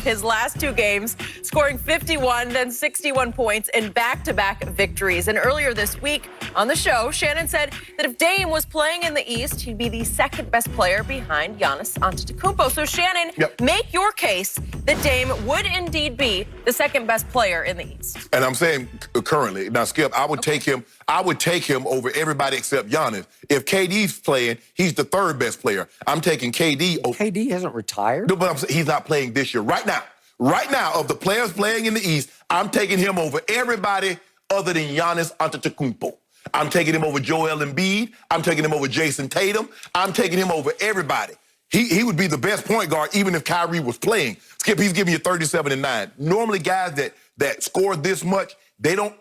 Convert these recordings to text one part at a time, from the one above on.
his last 2 games, scoring 51, then 61 points in back-to-back victories. And earlier this week on the show, Shannon said that if Dame was playing in the East, he'd be the second-best player behind Giannis Antetokounmpo. So, Shannon, make your case that Dame would indeed be the second-best player in the East. And I'm saying currently, now, Skip, I would take him. I would take him over everybody except Giannis. If KD's playing, he's the third best player. I'm taking KD over. KD hasn't retired? No, but I'm saying he's not playing this year. Right now, of the players playing in the East, I'm taking him over everybody other than Giannis Antetokounmpo. I'm taking him over Joel Embiid. I'm taking him over Jason Tatum. I'm taking him over everybody. He would be the best point guard even if Kyrie was playing. Skip, he's giving you 37 and 9. Normally, guys that score this much, they don't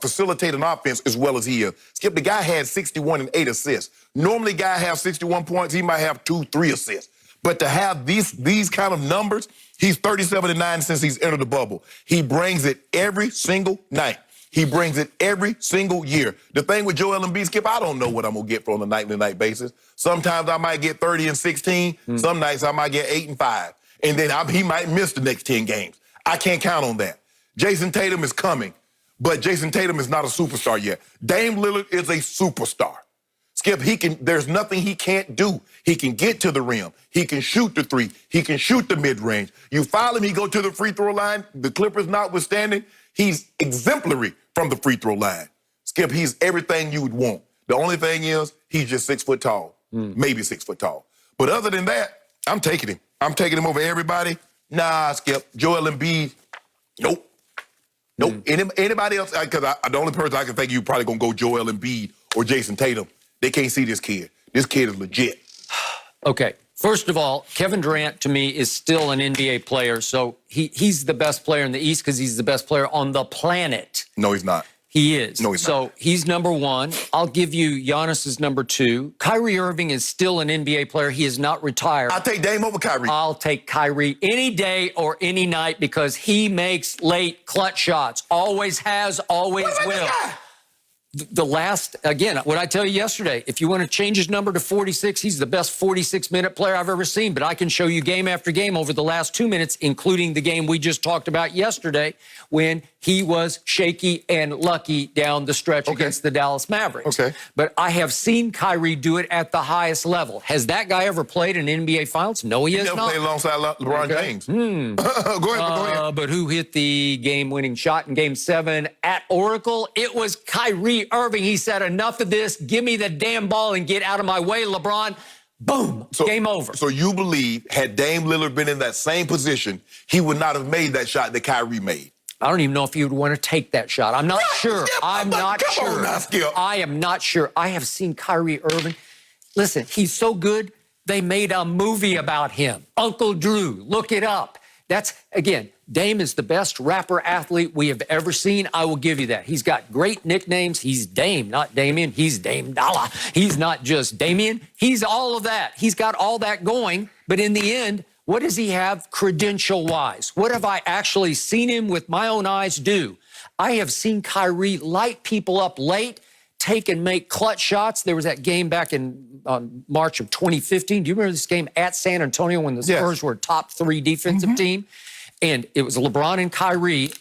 facilitate an offense as well as he is. Skip, the guy had 61 and 8 assists. Normally, guy has 61 points. He might have 2, 3 assists. But to have these kind of numbers, he's 37 and 9 since he's entered the bubble. He brings it every single night. He brings it every single year. The thing with Joel Embiid, Skip, I don't know what I'm going to get on a night-to-night basis. Sometimes I might get 30 and 16. Some nights I might get 8 and 5. And then he might miss the next 10 games. I can't count on that. Jason Tatum is coming, but Jason Tatum is not a superstar yet. Dame Lillard is a superstar. Skip, there's nothing he can't do. He can get to the rim. He can shoot the three. He can shoot the mid-range. You foul him, he go to the free throw line. The Clippers notwithstanding, he's exemplary from the free throw line. Skip, he's everything you would want. The only thing is he's just 6 foot tall, maybe 6 foot tall. But other than that, I'm taking him. I'm taking him over everybody. Nah, Skip, Joel Embiid, nope. Nope. Anybody else, because the only person I can think you probably going to go Joel Embiid or Jason Tatum. They can't see this kid. This kid is legit. Okay. First of all, Kevin Durant, to me, is still an NBA player. So he's the best player in the East because he's the best player on the planet. No, he's not. He is. No, he's not. So he's number 1. I'll give you Giannis is number 2. Kyrie Irving is still an NBA player. He is not retired. I'll take Dame over Kyrie. I'll take Kyrie any day or any night because he makes late clutch shots. Always has, always will. The last, again, what I tell you yesterday, if you want to change his number to 46, he's the best 46-minute player I've ever seen. But I can show you game after game over the last 2 minutes, including the game we just talked about yesterday when he was shaky and lucky down the stretch against the Dallas Mavericks. But I have seen Kyrie do it at the highest level. Has that guy ever played in NBA Finals? No, he has not. He never played alongside LeBron James. Go ahead. But who hit the game-winning shot in Game 7 at Oracle? It was Kyrie Irving. He said, enough of this. Give me the damn ball and get out of my way, LeBron. Boom. Game over. So you believe had Dame Lillard been in that same position, he would not have made that shot that Kyrie made? I don't even know if he would want to take that shot. I'm not sure. I'm not sure. I am not sure. I have seen Kyrie Irving. Listen, he's so good, they made a movie about him. Uncle Drew, look it up. That's, again, Dame is the best rapper athlete we have ever seen. I will give you that. He's got great nicknames. He's Dame, not Damian. He's Dame Dollar. He's not just Damian. He's all of that. He's got all that going. But in the end, what does he have credential-wise? What have I actually seen him with my own eyes do? I have seen Kyrie light people up late, take and make clutch shots. There was that game back in March of 2015. Do you remember this game at San Antonio when the Spurs were a top 3 defensive team? And it was LeBron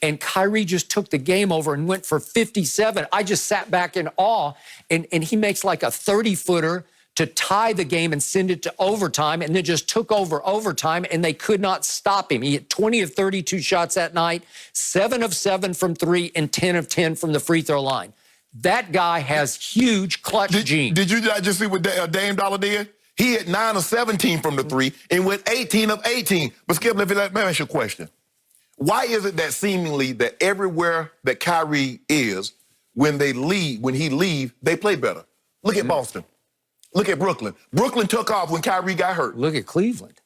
and Kyrie just took the game over and went for 57. I just sat back in awe, and he makes like a 30-footer to tie the game and send it to overtime, and then just took over overtime, and they could not stop him. He hit 20 of 32 shots that night, 7 of 7 from 3, and 10 of 10 from the free throw line. That guy has huge clutch genes. Did you just see what Dame Dollar did? He hit 9 of 17 from the 3 and went 18 of 18. But Skip, let me ask you a question. Why is it that seemingly that everywhere that Kyrie is, when he leaves, they play better? Look at Boston. Look at Brooklyn. Brooklyn took off when Kyrie got hurt. Look at Cleveland.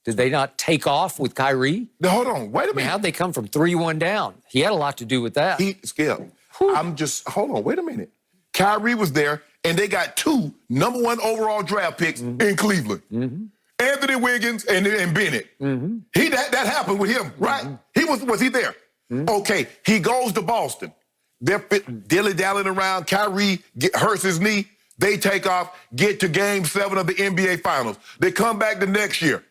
Did they not take off with Kyrie? Now, hold on. Wait a minute. How'd they come from 3-1 down? He had a lot to do with that. Skip, hold on. Wait a minute. Kyrie was there, and they got 2 #1 overall draft picks in Cleveland. Anthony Wiggins and Bennett. That happened with him, right? Was he there? Okay, he goes to Boston. They're dilly-dallying around. Kyrie hurts his knee. They take off, get to Game 7 of the NBA Finals. They come back the next year.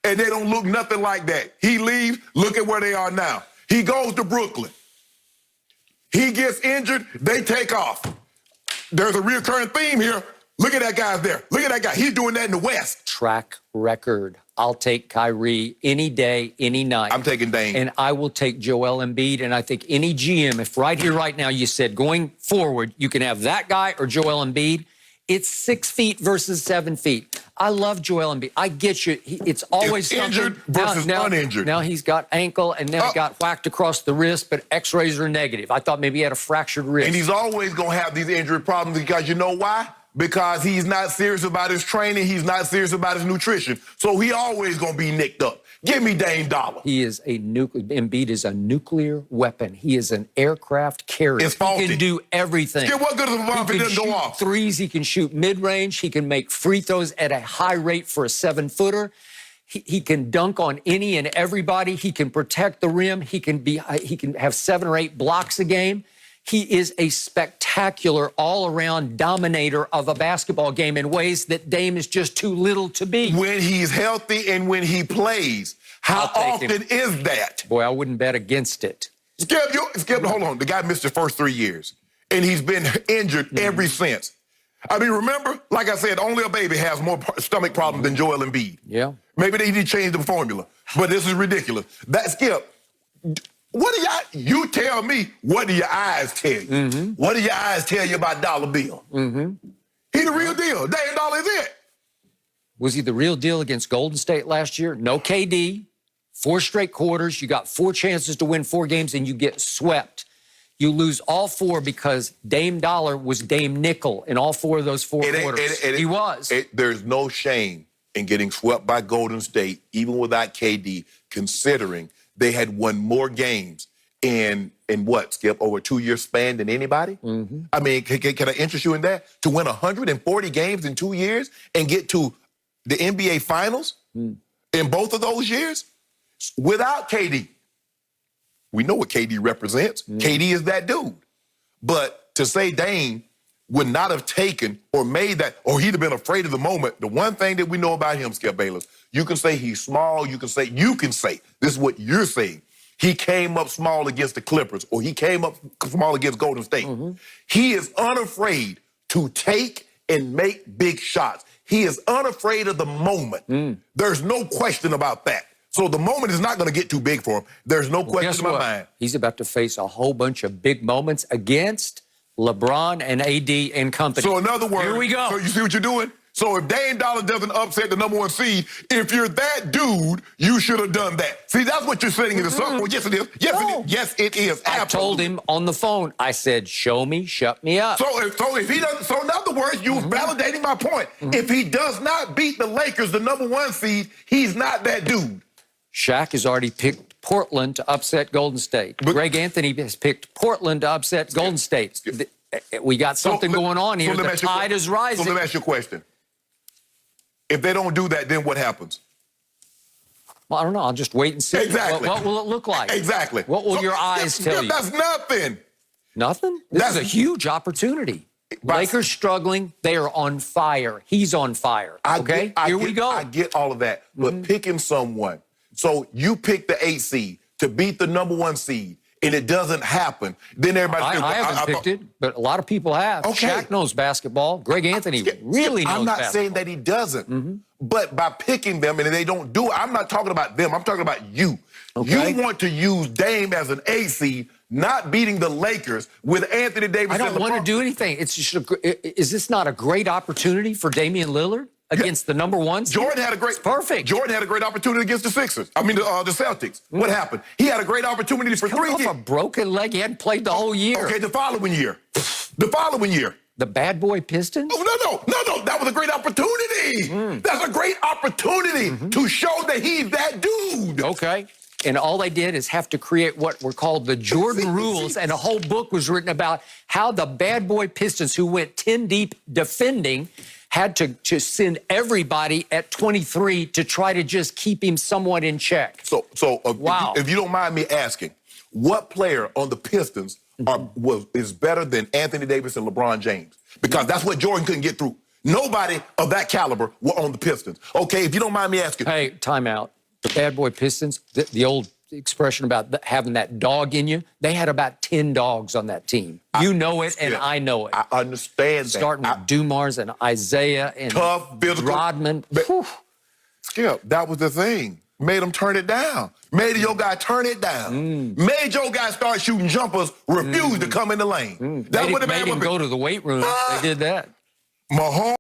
and they don't look nothing like that. He leaves, look at where they are now. He goes to Brooklyn. He gets injured, they take off. There's a recurring theme here. Look at that guy there. Look at that guy. He's doing that in the West. Track record. I'll take Kyrie any day, any night. I'm taking Dame. And I will take Joel Embiid. And I think any GM, if right here, right now, you said going forward, you can have that guy or Joel Embiid, it's 6 feet versus 7 feet. I love Joel Embiid. I get you. It's always it's injured versus uninjured. Now he's got ankle, and then it got whacked across the wrist, but x-rays are negative. I thought maybe he had a fractured wrist. And he's always going to have these injury problems because you know why? Because he's not serious about his training. He's not serious about his nutrition. So he always going to be nicked up. Give me Dame Dollar. He is Embiid is a nuclear weapon. He is an aircraft carrier. It's faulty. He can do everything. Yeah, what good is a bomb if it doesn't go off? Threes, he can shoot mid-range. He can make free throws at a high rate for a 7-footer. He can dunk on any and everybody. He can protect the rim. He can have 7 or 8 blocks a game. He is a spectacular all-around dominator of a basketball game in ways that Dame is just too little to be. When he's healthy and when he plays, how often is that? Boy, I wouldn't bet against it. Skip, hold on. The guy missed the first 3 years, and he's been injured ever since. I mean, remember, like I said, only a baby has more stomach problems than Joel Embiid. Yeah. Maybe they need to change the formula, but this is ridiculous. Skip, what do you tell me, what do your eyes tell you? What do your eyes tell you about Dollar Bill? He the real deal. Dame Dollar is it. Was he the real deal against Golden State last year? No KD, 4 straight quarters. You got 4 chances to win 4 games, and you get swept. You lose all 4 because Dame Dollar was Dame Nickel in all 4 of those 4 quarters. He was. There's no shame in getting swept by Golden State, even without KD, considering they had won more games in what, Skip, over a 2-year span than anybody? I mean, can I interest you in that? To win 140 games in 2 years and get to the NBA Finals in both of those years without KD. We know what KD represents. KD is that dude. But to say Dame would not have taken or made that, or he'd have been afraid of the moment, the one thing that we know about him, Skip Bayless, you can say he's small, you can say, this is what you're saying. He came up small against the Clippers, or he came up small against Golden State. He is unafraid to take and make big shots. He is unafraid of the moment. There's no question about that. So the moment is not going to get too big for him. There's no question in my mind. He's about to face a whole bunch of big moments against LeBron and AD and company. So in other words, here we go. So you see what you're doing? So if Dame Dollar doesn't upset the #1 seed, if you're that dude, you should have done that. See, that's what you're saying in the circle. Yes, it is. Yes, it is. Yes, it is. I told him on the phone, I said, show me, shut me up. So if he doesn't, so in other words, you're validating my point. If he does not beat the Lakers, the #1 seed, he's not that dude. Shaq has already picked Portland to upset Golden State. Greg Anthony has picked Portland to upset Golden State. We got something going on here. The tide is rising. So let me ask you a question. If they don't do that, then what happens? Well, I don't know. I'll just wait and see. Exactly. What will it look like? Exactly. What will your eyes tell you? That's nothing. Nothing? This is a huge opportunity. Lakers struggling. They are on fire. He's on fire. Okay? Here we go. I get all of that. But picking someone. So you pick the 8 seed to beat the #1 seed, and it doesn't happen. Then everybody says, I haven't picked it, but a lot of people have. Okay. Shaq knows basketball. Greg Anthony really knows basketball. I'm not saying that he doesn't. But by picking them and they don't do it, I'm not talking about them. I'm talking about you. Okay. You want to use Dame as an 8 seed, not beating the Lakers with Anthony Davis. I don't want to do anything. It's just is this not a great opportunity for Damian Lillard against the #1 seed? Jordan had a great perfect. Jordan had a great opportunity against the Sixers. I mean the Celtics. What happened? He had a great opportunity for 3 years. Off a broken leg. He hadn't played the whole year. Okay, the following year. The following year. The bad boy Pistons? Oh, no. That was a great opportunity. That's a great opportunity to show that he's that dude. Okay. And all they did is have to create what were called the Jordan rules, and a whole book was written about how the bad boy Pistons, who went 10 deep defending, had to send everybody at 23 to try to just keep him somewhat in check. So wow. If you don't mind me asking, what player on the Pistons is better than Anthony Davis and LeBron James? Because that's what Jordan couldn't get through. Nobody of that caliber were on the Pistons. Okay, if you don't mind me asking. Hey, time out. The bad boy Pistons, the old expression about having that dog in you, they had about 10 dogs on that team. You know it, and I know it. I understand that. Starting with Dumars and Isaiah and tough, physical. Rodman. Skip, that was the thing. Made them turn it down. Made your guy turn it down. Made your guy start shooting jumpers, refuse to come in the lane. That's what it made him go to the weight room. They did that. Mahomes.